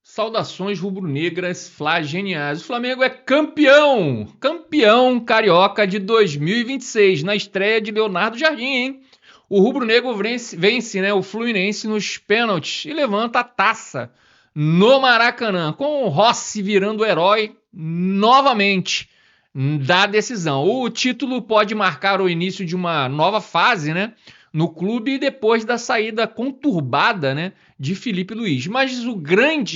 Saudações rubro-negras flageniais. O Flamengo é campeão carioca de 2026, na estreia de Leonardo Jardim, hein? O rubro-negro vence, né, o Fluminense nos pênaltis e levanta a taça no Maracanã, com o Rossi virando o herói novamente da decisão. O título pode marcar o início de uma nova fase, né, no clube depois da saída conturbada, né, de Felipe Luiz. Mas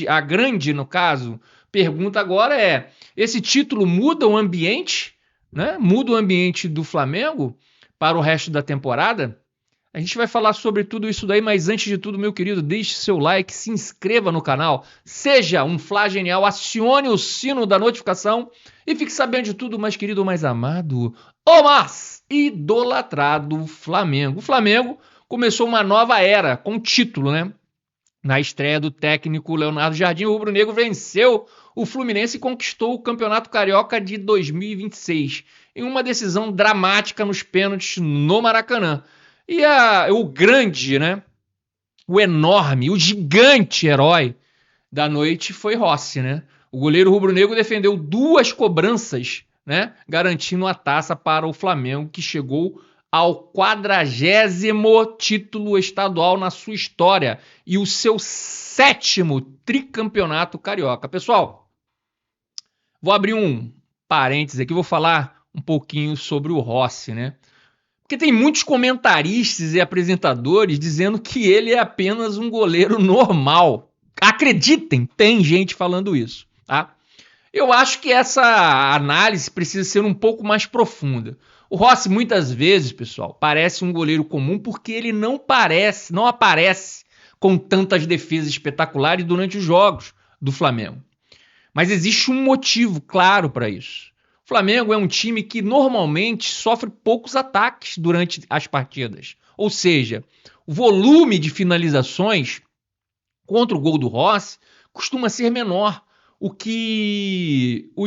a grande, no caso, pergunta agora é: esse título muda o ambiente, né? Muda o ambiente do Flamengo para o resto da temporada? A gente vai falar sobre tudo isso daí, mas antes de tudo, meu querido, deixe seu like, se inscreva no canal, seja um flagenial, acione o sino da notificação e fique sabendo de tudo, mais querido, mais amado, o mais idolatrado Flamengo. O Flamengo começou uma nova era com título, né? Na estreia do técnico Leonardo Jardim, o rubro-negro venceu o Fluminense e conquistou o Campeonato Carioca de 2026 em uma decisão dramática nos pênaltis no Maracanã. E o grande, né, o enorme, o gigante herói da noite foi Rossi, né? O goleiro rubro-negro defendeu 2 cobranças, né, garantindo a taça para o Flamengo, que chegou ao 40º título estadual na sua história e o seu 7º tricampeonato carioca. Pessoal, vou abrir um parênteses aqui, vou falar um pouquinho sobre o Rossi, né? Porque tem muitos comentaristas e apresentadores dizendo que ele é apenas um goleiro normal. Acreditem, tem gente falando isso, tá? Eu acho que essa análise precisa ser um pouco mais profunda. O Rossi, muitas vezes, pessoal, parece um goleiro comum porque ele não aparece com tantas defesas espetaculares durante os jogos do Flamengo. Mas existe um motivo claro para isso. O Flamengo é um time que normalmente sofre poucos ataques durante as partidas. Ou seja, o volume de finalizações contra o gol do Rossi costuma ser menor o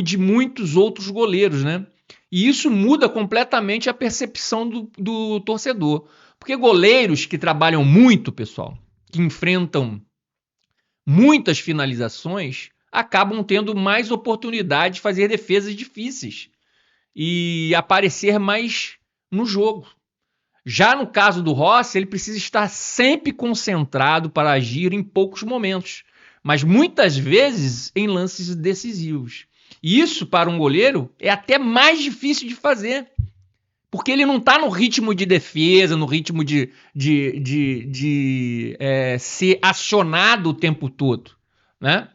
de muitos outros goleiros, né? E isso muda completamente a percepção do torcedor. Porque goleiros que trabalham muito, pessoal, que enfrentam muitas finalizações, acabam tendo mais oportunidade de fazer defesas difíceis e aparecer mais no jogo. Já no caso do Rossi, ele precisa estar sempre concentrado para agir em poucos momentos, mas muitas vezes em lances decisivos. E isso, para um goleiro, é até mais difícil de fazer, porque ele não está no ritmo de defesa, no ritmo de ser acionado o tempo todo, né?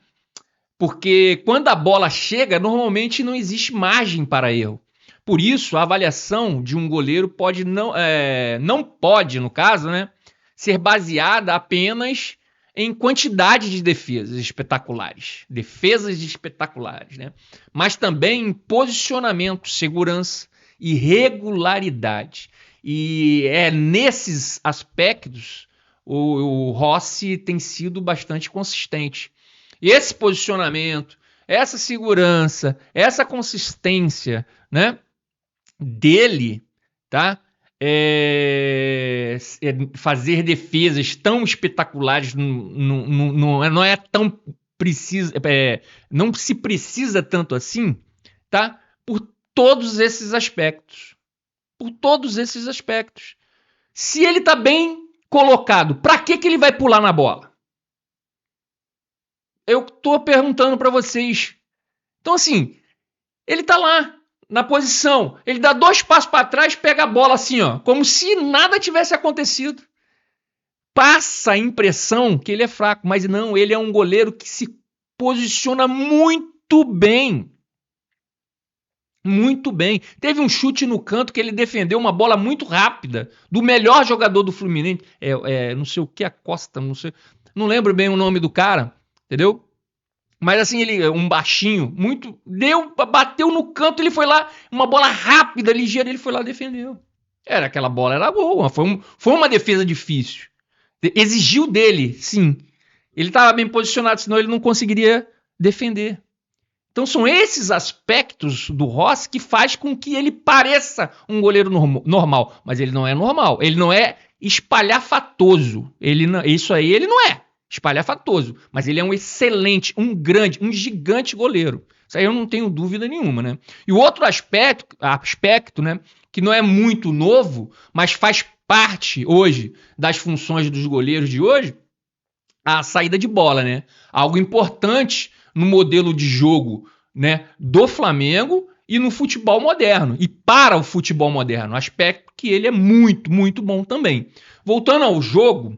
Porque quando a bola chega, normalmente não existe margem para erro. Por isso, a avaliação de um goleiro não pode, no caso, né, ser baseada apenas em quantidade de defesas espetaculares, né? Mas também em posicionamento, segurança e regularidade. E é nesses aspectos o Rossi tem sido bastante consistente. E esse posicionamento, essa segurança, essa consistência, né, dele, tá? Fazer defesas tão espetaculares não é tão preciso, não se precisa tanto assim, tá? Por todos esses aspectos. Se ele tá bem colocado, para que ele vai pular na bola? Eu tô perguntando para vocês. Então, assim, ele tá lá, na posição. Ele dá 2 passos para trás, pega a bola assim, ó, como se nada tivesse acontecido. Passa a impressão que ele é fraco, mas não, ele é um goleiro que se posiciona muito bem. Muito bem. Teve um chute no canto que ele defendeu uma bola muito rápida do melhor jogador do Fluminense. Não sei o que, Acosta, não lembro bem o nome do cara. Entendeu? Mas assim, ele um baixinho, bateu no canto, ele foi lá, uma bola rápida, ligeira, ele foi lá e defendeu. Aquela bola era boa, foi uma defesa difícil. Exigiu dele, sim. Ele estava bem posicionado, senão ele não conseguiria defender. Então são esses aspectos do Rossi que faz com que ele pareça um goleiro normal. Mas ele não é normal, ele não é espalhafatoso. Isso aí ele não é. espalhafatoso, mas ele é um excelente, um grande, um gigante goleiro. Isso aí eu não tenho dúvida nenhuma, né? E o outro aspecto, né, que não é muito novo, mas faz parte hoje das funções dos goleiros de hoje, a saída de bola, né? Algo importante no modelo de jogo, né, do Flamengo e no futebol moderno, e para o futebol moderno, aspecto que ele é muito, muito bom também. Voltando ao jogo,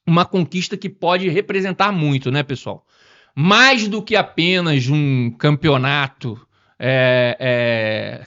uma conquista que pode representar muito, né, pessoal? Mais do que apenas um campeonato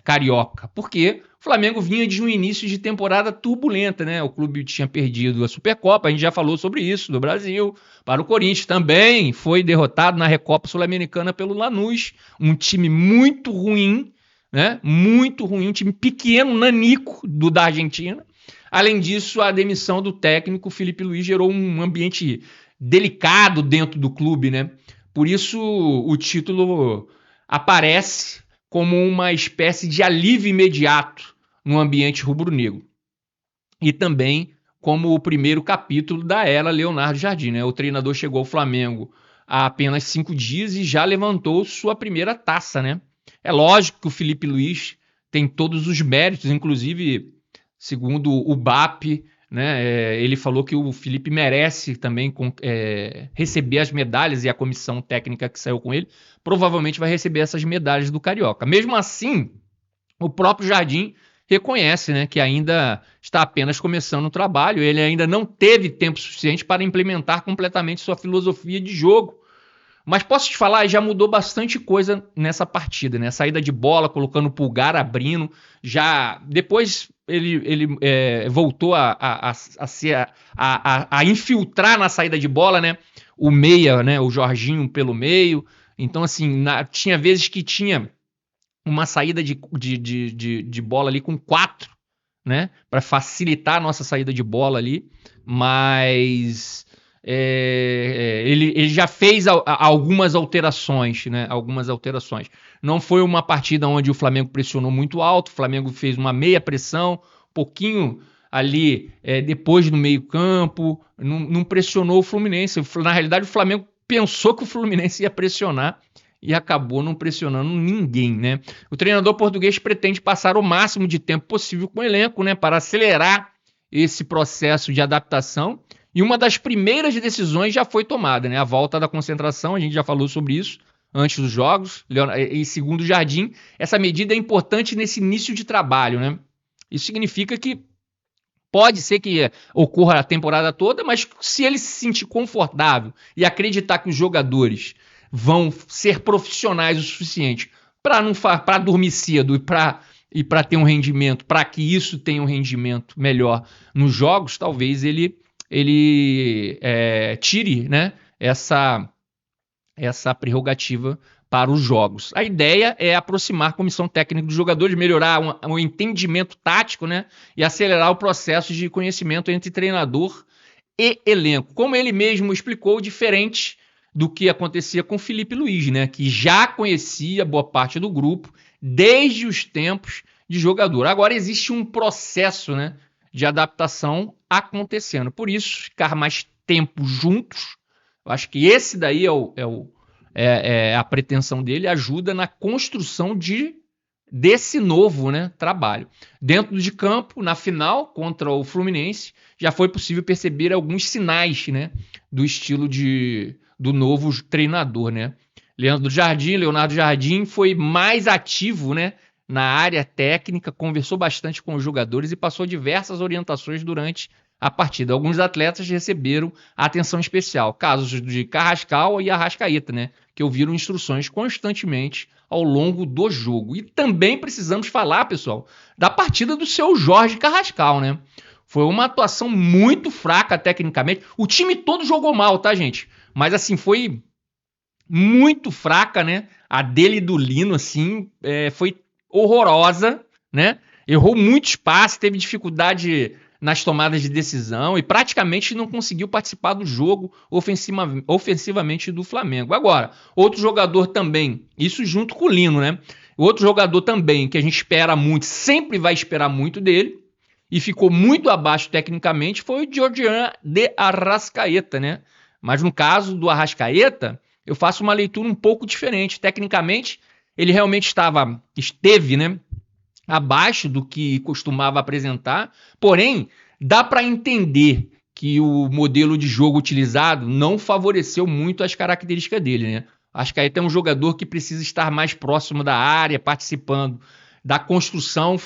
carioca, porque o Flamengo vinha de um início de temporada turbulenta, né? O clube tinha perdido a Supercopa, a gente já falou sobre isso, do Brasil, para o Corinthians também, foi derrotado na Recopa Sul-Americana pelo Lanús, um time muito ruim, né? Muito ruim, um time pequeno, nanico, da Argentina. Além disso, a demissão do técnico Felipe Luiz gerou um ambiente delicado dentro do clube, né? Por isso o título aparece como uma espécie de alívio imediato no ambiente rubro-negro. E também como o primeiro capítulo da era Leonardo Jardim, né? O treinador chegou ao Flamengo há apenas 5 dias e já levantou sua primeira taça, né? É lógico que o Felipe Luiz tem todos os méritos, inclusive, segundo o BAP, né, ele falou que o Felipe merece também receber as medalhas, e a comissão técnica que saiu com ele provavelmente vai receber essas medalhas do Carioca. Mesmo assim, o próprio Jardim reconhece, né, que ainda está apenas começando o trabalho, ele ainda não teve tempo suficiente para implementar completamente sua filosofia de jogo. Mas posso te falar, já mudou bastante coisa nessa partida, né? Saída de bola, colocando o Pulgar, abrindo. Já depois ele voltou a infiltrar na saída de bola, né? O meia, né? O Jorginho pelo meio. Então, assim, tinha vezes que tinha uma saída de bola ali com 4, né? Para facilitar a nossa saída de bola ali. Mas ele já fez algumas alterações, né? Algumas alterações. Não foi uma partida onde o Flamengo pressionou muito alto, o Flamengo fez uma meia pressão, pouquinho ali depois do meio campo, não pressionou o Fluminense. Na realidade, o Flamengo pensou que o Fluminense ia pressionar e acabou não pressionando ninguém, né? O treinador português pretende passar o máximo de tempo possível com o elenco, né? Para acelerar esse processo de adaptação. E uma das primeiras decisões já foi tomada, né? A volta da concentração, a gente já falou sobre isso antes dos jogos. E segundo o Jardim, essa medida é importante nesse início de trabalho, né? Isso significa que pode ser que ocorra a temporada toda, mas se ele se sentir confortável e acreditar que os jogadores vão ser profissionais o suficiente para dormir cedo e para ter um rendimento, para que isso tenha um rendimento melhor nos jogos, talvez ele tire, né, essa prerrogativa para os jogos. A ideia é aproximar a comissão técnica dos jogadores, melhorar o entendimento tático, né, e acelerar o processo de conhecimento entre treinador e elenco. Como ele mesmo explicou, diferente do que acontecia com o Felipe Luiz, né, que já conhecia boa parte do grupo desde os tempos de jogador. Agora existe um processo, né, de adaptação acontecendo. Por isso, ficar mais tempo juntos, eu acho que esse daí é a pretensão dele, ajuda na construção desse novo, né, trabalho. Dentro de campo, na final, contra o Fluminense, já foi possível perceber alguns sinais, né, do estilo do novo treinador, né? Leonardo Jardim foi mais ativo, né, na área técnica, conversou bastante com os jogadores e passou diversas orientações durante a partida. Alguns atletas receberam atenção especial, casos de Carrascal e Arrascaeta, né, que ouviram instruções constantemente ao longo do jogo. E também precisamos falar, pessoal, da partida do seu Jorge Carrascal, né? Foi uma atuação muito fraca tecnicamente. O time todo jogou mal, tá, gente? Mas assim, foi muito fraca, né? A dele e do Lino, assim, foi horrorosa, né? Errou muito espaço, teve dificuldade nas tomadas de decisão e praticamente não conseguiu participar do jogo ofensivamente do Flamengo. Agora, outro jogador também, isso junto com o Lino, né? Outro jogador também que a gente espera muito, sempre vai esperar muito dele, e ficou muito abaixo tecnicamente, foi o Georgian de Arrascaeta, né? Mas no caso do Arrascaeta, eu faço uma leitura um pouco diferente. Tecnicamente, ele realmente esteve, né, abaixo do que costumava apresentar, porém, dá para entender que o modelo de jogo utilizado não favoreceu muito as características dele, né? Arrascaeta é um jogador que precisa estar mais próximo da área, participando da construção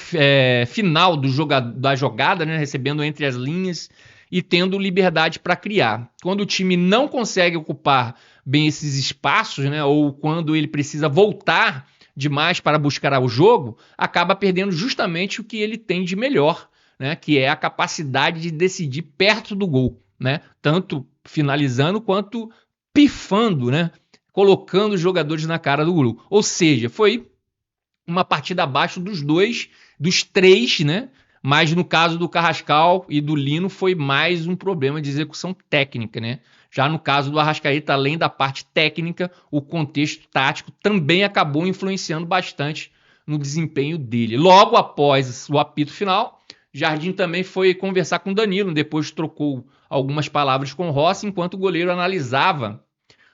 final da jogada, né? Recebendo entre as linhas e tendo liberdade para criar. Quando o time não consegue ocupar bem esses espaços, né? Ou quando ele precisa voltar demais para buscar o jogo, acaba perdendo justamente o que ele tem de melhor, né? Que é a capacidade de decidir perto do gol, né? Tanto finalizando quanto pifando, né? Colocando os jogadores na cara do gol. Ou seja, foi uma partida abaixo dos três, né? Mas no caso do Carrascal e do Lino foi mais um problema de execução técnica, né? Já no caso do Arrascaeta, além da parte técnica, o contexto tático também acabou influenciando bastante no desempenho dele. Logo após o apito final, Jardim também foi conversar com Danilo, depois trocou algumas palavras com Rossi, enquanto o goleiro analisava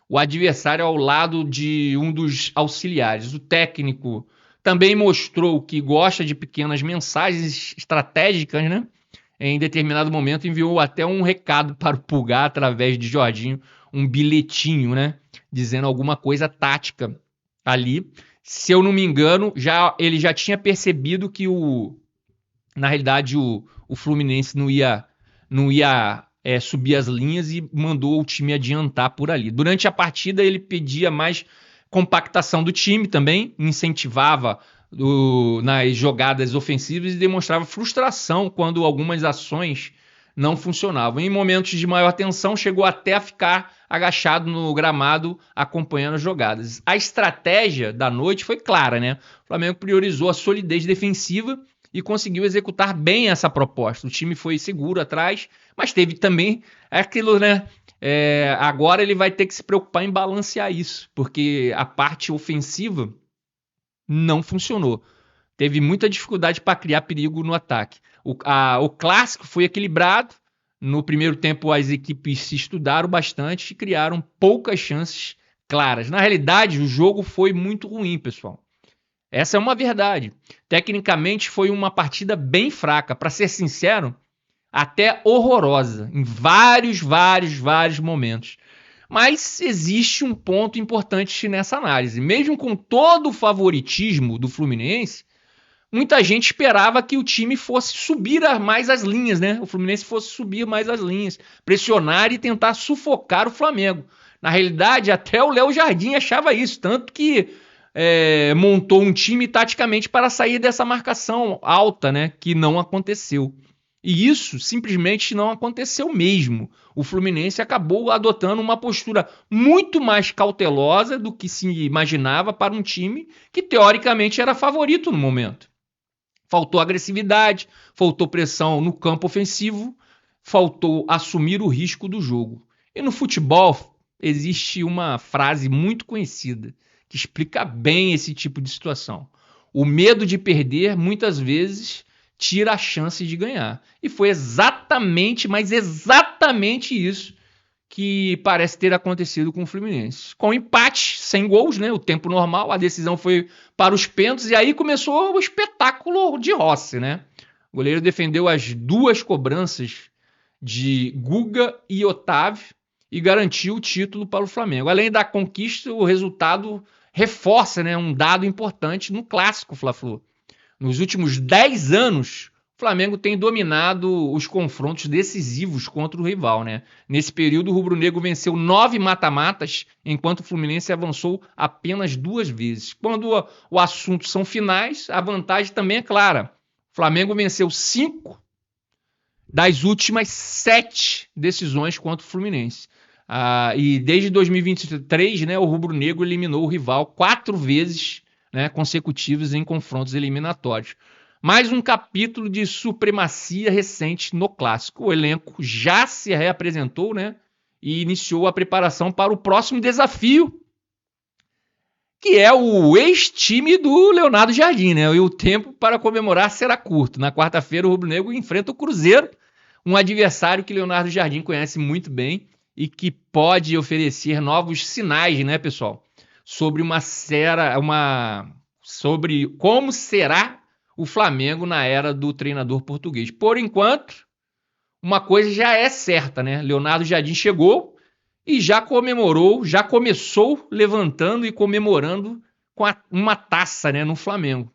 o adversário ao lado de um dos auxiliares. O técnico também mostrou que gosta de pequenas mensagens estratégicas, né? Em determinado momento enviou até um recado para o Pulgar através de Jorginho, um bilhetinho, né? Dizendo alguma coisa tática ali. Se eu não me engano, ele já tinha percebido que na realidade o Fluminense não ia subir as linhas e mandou o time adiantar por ali. Durante a partida ele pedia mais compactação do time também, incentivava nas jogadas ofensivas e demonstrava frustração quando algumas ações não funcionavam. Em momentos de maior tensão, chegou até a ficar agachado no gramado acompanhando as jogadas. A estratégia da noite foi clara, né? O Flamengo priorizou a solidez defensiva e conseguiu executar bem essa proposta. O time foi seguro atrás, mas teve também aquilo, né? Agora ele vai ter que se preocupar em balancear isso, porque a parte ofensiva não funcionou. Teve muita dificuldade para criar perigo no ataque. O clássico foi equilibrado. No primeiro tempo, as equipes se estudaram bastante e criaram poucas chances claras. Na realidade, o jogo foi muito ruim, pessoal. Essa é uma verdade. Tecnicamente, foi uma partida bem fraca. Para ser sincero, até horrorosa. Em vários momentos. Mas existe um ponto importante nessa análise. Mesmo com todo o favoritismo do Fluminense, muita gente esperava que o time fosse subir mais as linhas, né? O Fluminense fosse subir mais as linhas, pressionar e tentar sufocar o Flamengo. Na realidade, até o Léo Jardim achava isso, tanto que montou um time taticamente para sair dessa marcação alta, né? Que não aconteceu. E isso simplesmente não aconteceu mesmo. O Fluminense acabou adotando uma postura muito mais cautelosa do que se imaginava para um time que teoricamente era favorito no momento. Faltou agressividade, faltou pressão no campo ofensivo, faltou assumir o risco do jogo. E no futebol existe uma frase muito conhecida que explica bem esse tipo de situação. O medo de perder muitas vezes tira a chance de ganhar. E foi exatamente isso que parece ter acontecido com o Fluminense. Com empate, sem gols, né? O tempo normal, a decisão foi para os pênaltis e aí começou o espetáculo de Rossi, né? O goleiro defendeu as duas cobranças de Guga e Otávio e garantiu o título para o Flamengo. Além da conquista, o resultado reforça, né, um dado importante no clássico Fla-Flu. Nos últimos 10 anos, o Flamengo tem dominado os confrontos decisivos contra o rival, né? Nesse período, o rubro-negro venceu 9 mata-matas, enquanto o Fluminense avançou apenas 2 vezes. Quando o assunto são finais, a vantagem também é clara. O Flamengo venceu 5 das últimas 7 decisões contra o Fluminense. E desde 2023, né, o rubro-negro eliminou o rival 4 vezes, né, consecutivos em confrontos eliminatórios. Mais um capítulo de supremacia recente no clássico. O elenco já se reapresentou, né, e iniciou a preparação para o próximo desafio, que é o ex-time do Leonardo Jardim, né? E o tempo para comemorar será curto. Na quarta-feira, o rubro-negro enfrenta o Cruzeiro, um adversário que Leonardo Jardim conhece muito bem e que pode oferecer novos sinais, né, pessoal? Sobre sobre como será o Flamengo na era do treinador português. Por enquanto, uma coisa já é certa, né? Leonardo Jardim chegou e já comemorou, já começou levantando e comemorando com uma taça, né, no Flamengo,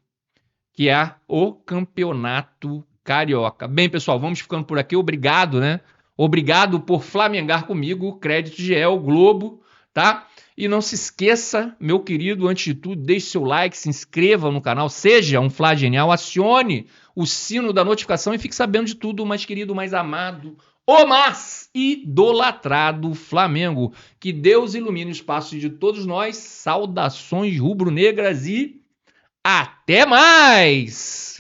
que é o Campeonato Carioca. Bem, pessoal, vamos ficando por aqui. Obrigado, né? Obrigado por flamengar comigo. Crédito de El Globo, tá? E não se esqueça, meu querido, antes de tudo, deixe seu like, se inscreva no canal, seja um Flá Genial, acione o sino da notificação e fique sabendo de tudo, mais querido, mais amado, o mais idolatrado Flamengo. Que Deus ilumine os passos de todos nós. Saudações rubro-negras e até mais!